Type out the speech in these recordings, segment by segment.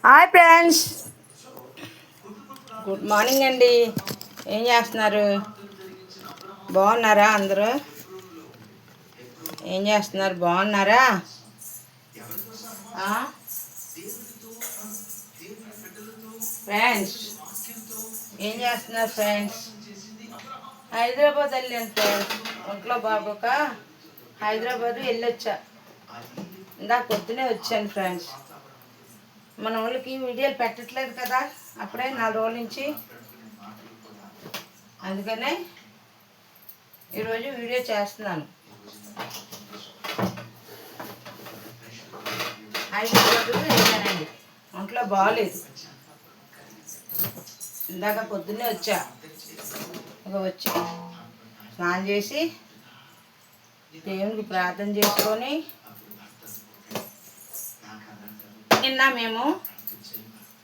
Hi friends, good morning అండి. ఏం చేస్తున్నారు? బాగున్నారా? అందరూ ఏం చేస్తున్నారు? బాగున్నారా? ఫ్రెండ్స్ ఏం చేస్తున్నారు? ఫ్రెండ్స్ హైదరాబాద్ వెళ్ళాను ఫ్రెండ్స్. ఒంట్లో బాగోక హైదరాబాద్ వెళ్ళొచ్చా. ఇందాక పొద్దునే వచ్చాను ఫ్రెండ్స్. మన వాళ్ళకి వీడియోలు పెట్టట్లేదు కదా అప్పుడే 4 రోజుల నుంచి, అందుకనే ఈరోజు వీడియో చేస్తున్నాను. హైదరాబాద్ వెళ్ళానండి, ఒంట్లో బాగోలేదు. ఇందాక పొద్దున్నే వచ్చా. ఇక వచ్చి స్నానం చేసి దేవునికి ప్రార్థన చేసుకొని నిన్న మేము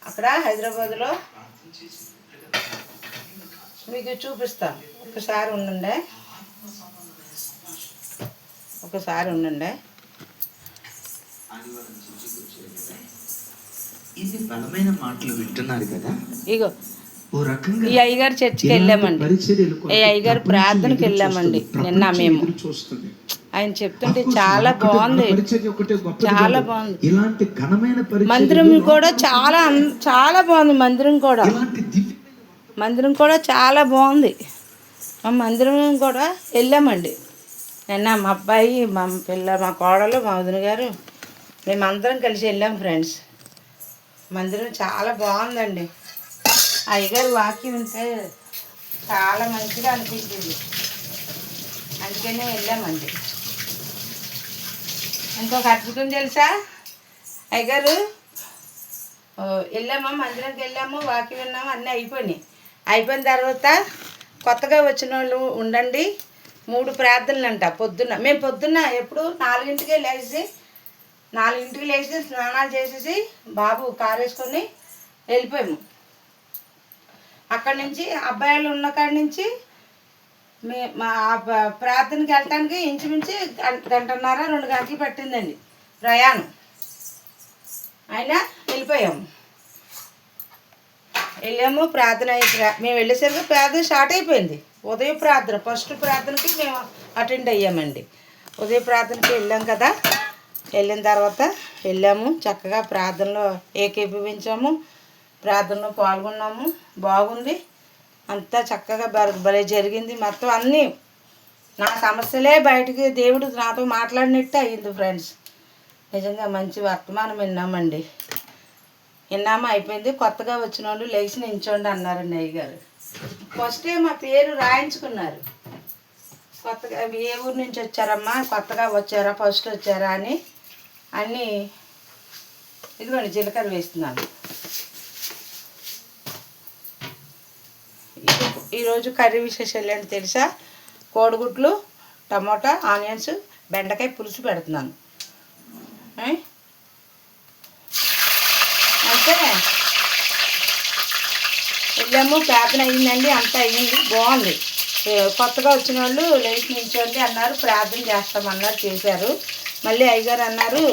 అక్కడ హైదరాబాద్లో మీకు చూపిస్తాను. ఒకసారి ఉండండి. ఇది బలమైన మాటలు వింటున్నారు కదా. ఇగో ఈ అయ్యగారు చర్చికి వెళ్ళామండి. ఈ అయ్యగారు ప్రార్థనకి వెళ్ళామండి నిన్న మేము. ఆయన చెప్తుంటే చాలా బాగుంది, చాలా బాగుంది. ఇలాంటి ఘనమైన మందిరం కూడా చాలా చాలా బాగుంది. మందిరం కూడా చాలా బాగుంది. మా మందిరం కూడా వెళ్ళామండి నిన్న. మా అబ్బాయి, మా పిల్ల, మా కోడలు, మా వదిన గారు, మేమందరం కలిసి వెళ్ళాం ఫ్రెండ్స్. మందిరం చాలా బాగుందండి. అయ్యగారు వాక్యం వింటే చాలా మంచిగా అనిపించింది, అందుకనే వెళ్ళామండి. ఇంకొక అద్భుతం తెలుసా? అయ్యగారు వెళ్ళాము, మందిరంకి వెళ్ళాము, వాక్యం విన్నాము, అన్నీ అయిపోయిన తర్వాత కొత్తగా వచ్చిన వాళ్ళు ఉండండి 3 ప్రార్థనలు అంట. మేము పొద్దున్న ఎప్పుడు 4ంటికే లేచి స్నానాలు చేసేసి బాబు కారు వేసుకొని వెళ్ళిపోయాము. అక్కడి నుంచి అబ్బాయిలు ఉన్న కాడి నుంచి మా ప్రార్థనకి వెళ్ళటానికి ఇంచుమించి 1.5 2 గంటలు పట్టిందండి ప్రయాణం. అయినా వెళ్ళాము. ప్రార్థన మేము వెళ్ళేసరికి ప్రార్థన స్టార్ట్ అయిపోయింది. ఉదయ ప్రార్థన, ఫస్ట్ ప్రార్థనకి మేము అటెండ్ అయ్యామండి. ఉదయ ప్రార్థనకి వెళ్ళాం కదా. వెళ్ళిన తర్వాత చక్కగా ప్రార్థనలో ఏకీభవించాము, ప్రార్థనలో పాల్గొన్నాము. బాగుంది, అంతా చక్కగా భలే జరిగింది. మొత్తం అన్నీ నా సమస్యలే బయటికి దేవుడు నాతో మాట్లాడినట్టు అయ్యింది ఫ్రెండ్స్. నిజంగా మంచి వర్తమానం విన్నామండి. అయిపోయింది. కొత్తగా వచ్చిన వాళ్ళు లేచి నించోండి అన్నారండి అయ్యగారు. ఫస్టే మా పేరు రాయించుకున్నారు. కొత్తగా ఏ ఊరు నుంచి వచ్చారమ్మా, కొత్తగా వచ్చారా, ఫస్ట్ వచ్చారా అని అన్నీ. ఇదిగోండి జీలకర్ర వేస్తున్నాను. ఈరోజు కర్రీ విశేషాలు ఏంటి తెలుసా? కోడిగుడ్లు, టమోటా, ఆనియన్స్, బెండకాయ పులుసు పెడుతున్నాను. అంటే వెళ్ళాము, ప్రార్థన అయ్యిందండి, అంతా అయ్యింది, బాగుంది. కొత్తగా వచ్చిన వాళ్ళు లేచి నించోండి అన్నారు, ప్రార్థన చేస్తామన్నారు, చేశారు. మళ్ళీ అయ్యగారు అన్నారు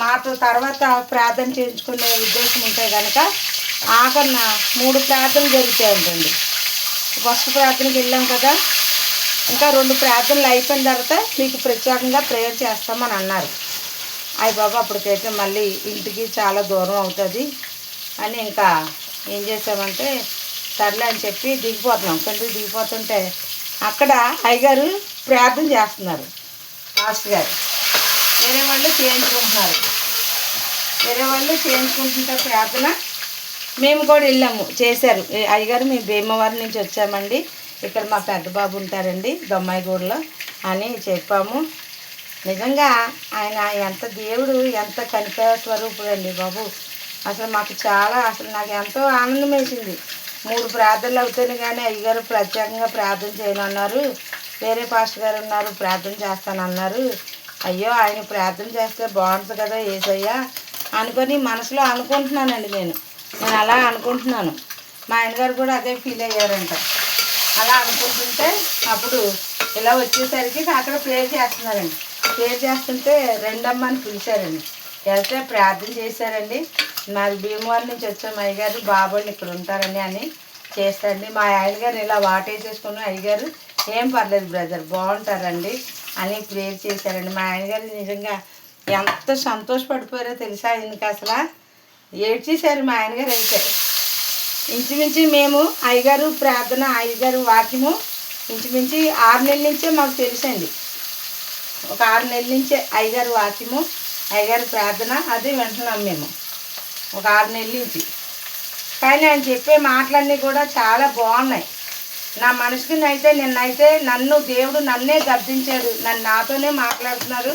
మాతో తర్వాత ప్రార్థన చేయించుకునే ఉద్దేశం ఉంటే కనుక ఆఖరిన 3 ప్రార్థనలు జరుగుతాయంటండి. ఫస్ట్ ప్రార్థనకి వెళ్ళాం కదా, ఇంకా 2 ప్రార్థనలు అయిపోయిన తర్వాత మీకు ప్రత్యేకంగా ప్రేయర్ చేస్తామని అన్నారు. అయ్య బాబా, అప్పటికైతే మళ్ళీ ఇంటికి చాలా దూరం అవుతుంది అని ఇంకా ఏం చేసామంటే సర్లే అని చెప్పి దిగిపోతున్నాం. కిందకి దిగిపోతుంటే అక్కడ అయ్యగారు ప్రార్థన చేస్తున్నారు. మాస్టర్ గారు వేరే వాళ్ళు చేయించుకుంటుంటే ప్రార్థన మేము కూడా వెళ్ళాము, చేశారు అయ్యగారు. మేము భీమవరం నుంచి వచ్చామండి, ఇక్కడ మా పెద్ద బాబు ఉంటారండి దొమ్మాయిగూడలో అని చెప్పాము. నిజంగా ఆయన ఎంత దేవుడు, ఎంత కనికర స్వరూపుడు అండి బాబు. అసలు నాకు ఎంతో ఆనందం వేసింది. 3 ప్రార్థనలు అవుతాయి కానీ అయ్యగారు ప్రత్యేకంగా ప్రార్థన చేయనన్నారు. వేరే పాస్టర్ గారు ఉన్నారు, ప్రార్థన చేస్తానన్నారు. అయ్యో, ఆయన ప్రార్థన చేస్తే బాగుంటుంది కదా యేసయ్య అనుకొని మనసులో అనుకుంటున్నానండి. నేను అలా అనుకుంటున్నాను. మా ఆయనగారు కూడా అదే ఫీల్ అయ్యారంట. అలా అనుకుంటుంటే అప్పుడు ఇలా వచ్చేసరికి అక్కడ ప్రేయర్ చేస్తున్నారండి. ప్రేయర్ చేస్తుంటే రెండమ్మ అని పిలిచారండి. వెళ్తే ప్రార్థన చేశారండి. మాది భీమవరం నుంచి వచ్చాము, అయ్యగారు బాబోళ్ళు ఇక్కడ ఉంటారని అని చేస్తారండి. మా అయ్యగారు ఇలా వాటేసేసుకుని అయ్యగారు ఏం పర్లేదు బ్రదర్ బాగుంటారండి అని ప్రేర్ చేశారండి. మా అయ్యగారు నిజంగా ఎంత సంతోషపడిపోయారో తెలుసా, ఎందుకు అసలు ఏడ్చేశారు మా ఆయనగారు అయితే. ఇంచుమించి మేము అయ్యగారు ప్రార్థన అయ్యగారు వాక్యము ఇంచుమించి 6 నెలల నుంచే మాకు తెలుసండి. ఒక 6 నెలల నుంచే అయ్యగారు వాక్యము అయ్యగారు ప్రార్థన అది వింటున్నాం మేము ఒక 6 నెలల నుంచి. కానీ ఆయన చెప్పే మాటలన్నీ కూడా చాలా బాగున్నాయి. నా మనసుకి నిన్నైతే దేవుడు నన్నే గర్దించాడు, నాతోనే మాట్లాడుతున్నారు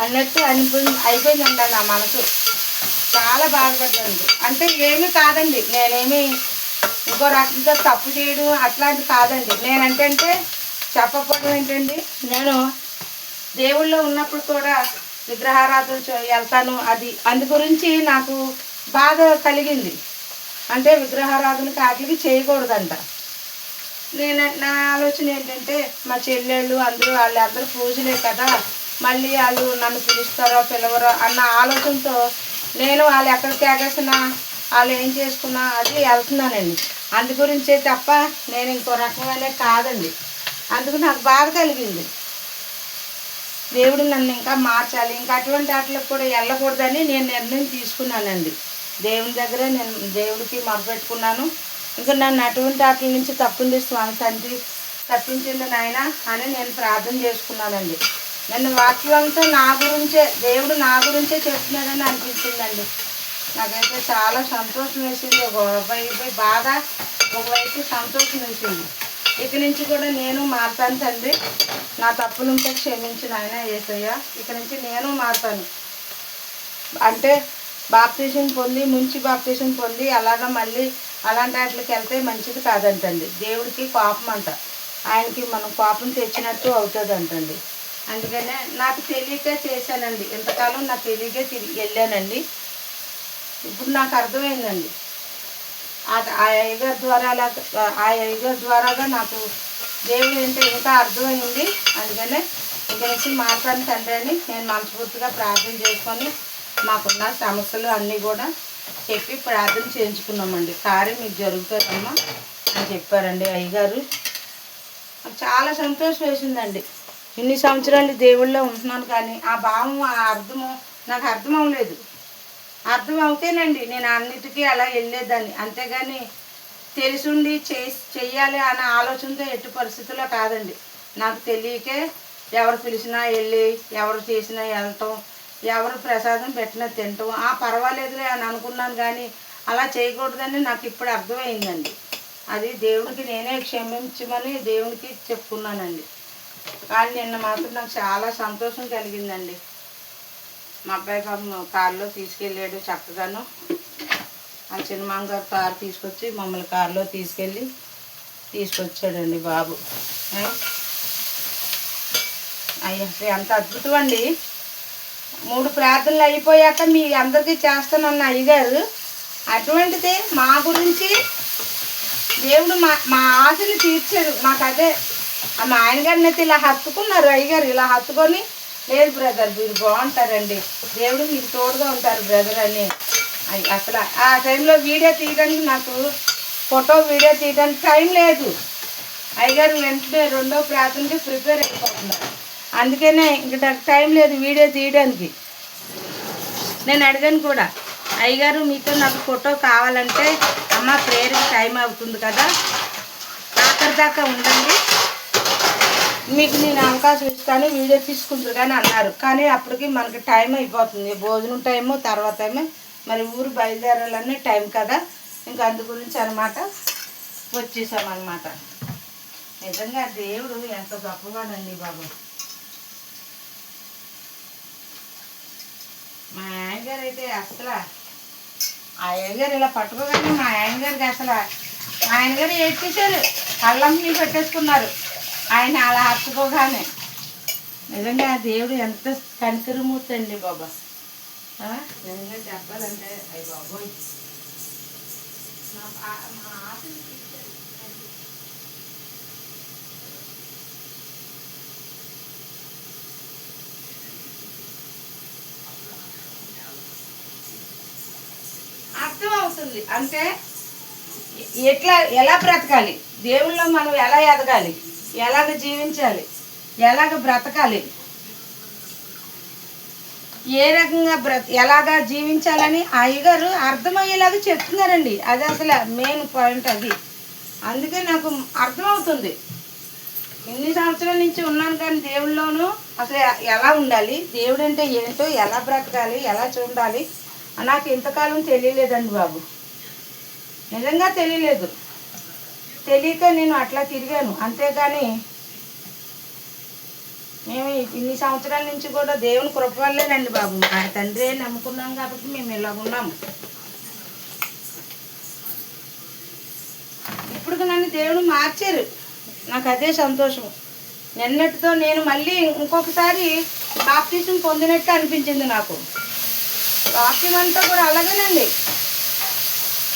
అన్నట్టు అయిపోయిందంట నా మనసు. చాలా బాధపడ్డాను. అంటే ఏమీ కాదండి, నేనేమి ఇంకో రకంగా తప్పు చేయడం అట్లాంటివి కాదండి. నేనంటే చెప్పకపోవడం ఏంటండి, నేను దేవుళ్ళో ఉన్నప్పుడు కూడా విగ్రహారాధన వెళ్తాను. అందు గురించి నాకు బాధ కలిగింది. అంటే విగ్రహారాధనకి వాటికి చేయకూడదంట. నా ఆలోచన ఏంటంటే మా చెల్లెళ్ళు వాళ్ళందరూ పూజలే కదా, మళ్ళీ వాళ్ళు నన్ను పిలుస్తారో పిలవరో అన్న ఆలోచనతో నేను వాళ్ళు ఎక్కడికి ఎగసినా వాళ్ళు ఏం చేసుకున్నా అది వెళ్తున్నానండి. అందు గురించే తప్ప నేను ఇంకో రకమైన కాదండి. అందుకు నాకు బాధ కలిగింది. దేవుడు నన్ను ఇంకా మార్చాలి, ఇంకా అటువంటి వాటికి కూడా వెళ్ళకూడదని నేను నిర్ణయం తీసుకున్నానండి. దేవుని దగ్గర నేను దేవుడికి మొరపెట్టుకున్నాను. ఇంకా నన్ను అటువంటి వాటి నుంచి తప్పుంది స్వామి తండ్రి తప్పించింది నాయన అని నేను ప్రార్థన చేసుకున్నానండి. నన్ను వాక్యంతో నా గురించే దేవుడు నా గురించే చెప్తున్నాడని అనిపించిందండి. నాకైతే చాలా సంతోషం వేసింది. ఒకవైపు బాధ, ఒకవైపు సంతోషం వేసింది. ఇక నుంచి కూడా నేను మారుతాను తండ్రి, నా తప్పులుంటే క్షమించిన ఆయన యేసయ్య, ఇక నుంచి నేను మారుతాను. అంటే బాప్తీసం పొంది ముంచి బాప్తీసం పొంది అలాగా మళ్ళీ అలాంటి వాటికి వెళ్తే మంచిది కాదంటండి. దేవుడికి కోపం అంట, ఆయనకి మనం కోపం తెచ్చినట్టు అవుతుంది అంటండి. అందుకనే నాకు తెలియకే చేశానండి. ఇంతకాలం నాకు తెలియకే వెళ్ళానండి. ఇప్పుడు నాకు అర్థమైందండి. ఆ అయ్యగారి ద్వారాగా నాకు దేవుడు ఏంటో ఇంకా అర్థమైంది. అందుకనే ఇక నుంచి మాట్లాడిన తండ్రి అని నేను మనస్ఫూర్తిగా ప్రార్థన చేసుకొని మాకున్న సమస్యలు అన్నీ కూడా చెప్పి ప్రార్థన చేయించుకున్నామండి. కార్యం మీకు జరుగుతుందమ్మా అని చెప్పారండి అయ్యగారు. నాకు చాలా సంతోషం వేసిందండి. ఇన్ని సంవత్సరాలు దేవుళ్ళో ఉంటున్నాను కానీ ఆ భావం ఆ అర్థము నాకు అర్థం అవ్వలేదు. అర్థం అవుతేనండి నేను అన్నిటికీ అలా వెళ్ళేదాన్ని. అంతేగాని తెలిసిండి చెయ్యాలి అనే ఆలోచనతో ఎట్టి పరిస్థితుల్లో కాదండి. నాకు తెలియకే ఎవరు పిలిచినా వెళ్ళి, ఎవరు చేసినా వెళ్ళటం, ఎవరు ప్రసాదం పెట్టినా తినటం, పర్వాలేదులే అని అనుకున్నాను. కానీ అలా చేయకూడదని నాకు ఇప్పుడు అర్థమైందండి. అది దేవుడికి నేనే క్షమించమని దేవునికి చెప్పుకున్నానండి. కానీ నిన్న మాత్రం నాకు చాలా సంతోషం కలిగిందండి. మా అబ్బాయి పాపం కారులో తీసుకెళ్ళాడు చక్కగాను. ఆ చిన్నమామ గారు కారు తీసుకొచ్చి మమ్మల్ని కారులో తీసుకొచ్చాడండి బాబు. అయ్యా ఎంత అద్భుతం అండి. 3 ప్రార్థనలు అయిపోయాక మీ అందరికీ చేస్తానన్న అయ్యగారు అటువంటిది మా గురించి దేవుడు మా ఆశని తీర్చాడు. మాకు అదే మా ఆయనగారిని అయితే ఇలా హత్తుకున్నారు అయ్యగారు. ఇలా హత్తుకొని లేదు బ్రదర్ మీరు బాగుంటారండి, దేవుడు మీకు తోడుగా ఉంటారు బ్రదర్ అని. అసలు ఆ టైంలో వీడియో తీయడానికి నాకు వీడియో తీయడానికి టైం లేదు. అయ్యగారు వెంటనే 2వ ప్రార్థనకి ప్రిపేర్ అయిపోతున్నారు. అందుకనే ఇంక నాకు టైం లేదు వీడియో తీయడానికి. నేను అడిగాను కూడా, అయ్యగారు మీతో నాకు ఫోటో కావాలంటే అమ్మ ప్రేయర్కి టైం అవుతుంది కదా, ఆఖరి దాకా ఉండండి, మీకు నేను అవకాశం ఇస్తాను వీడియో తీసుకుంటారు కానీ అన్నారు. కానీ అప్పటికి మనకి టైం అయిపోతుంది, భోజనం టైము తర్వాత మరి ఊరు బయలుదేరాలనే టైం కదా. ఇంకా అందు గురించి అనమాట వచ్చేసామన్నమాట. నిజంగా దేవుడు ఎంత గొప్పవాడండి బాబు. మా ఆయనగారు అయితే అసలు ఆ ఆయనగారు ఇలా పట్టుకోగానే మా ఆయనగారికి అసలు మా ఆయనగారు ఏడ్చేశారు, కళ్ళంని పెట్టేసుకున్నారు ఆయన అలా హత్తుకోగానే. నిజంగా దేవుడు ఎంత కనికరమూర్తి అండి బాబా. నిజంగా చెప్పాలంటే అయ్యి బాబోయ్ మా ఆశ అవుతుంది. అంటే ఎలా బ్రతకాలి, దేవుళ్ళో మనం ఎలా ఎదగాలి, ఎలాగ జీవించాలి, ఎలాగ బ్రతకాలి, ఏ రకంగా ఎలాగా జీవించాలని అయ్యగారు అర్థమయ్యేలాగా చెప్తున్నారండి. అది అసలు మెయిన్ పాయింట్ అది. అందుకే నాకు అర్థమవుతుంది. ఎన్ని సంవత్సరాల నుంచి ఉన్నాను కానీ దేవుళ్ళలోనూ అసలు ఎలా ఉండాలి, దేవుడు అంటే ఏంటో, ఎలా బ్రతకాలి, ఎలా చూడాలి నాకు ఇంతకాలం తెలియలేదండి బాబు. నిజంగా తెలియలేదు. తెలియక నేను అట్లా తిరిగాను. అంతేగాని మేము ఇన్ని సంవత్సరాల నుంచి కూడా దేవుని కృప వల్లేనండి బాబు. మా తండ్రి నమ్ముకున్నాం కాబట్టి మేము ఇలాగ ఉన్నాము. ఇప్పుడు నన్ను దేవుడు మార్చారు. నాకు అదే సంతోషం. నిన్నటితో నేను మళ్ళీ ఇంకొకసారి బాప్తిజం పొందినట్టు అనిపించింది నాకు. వాక్యం అంతా కూడా అలాగేనండి.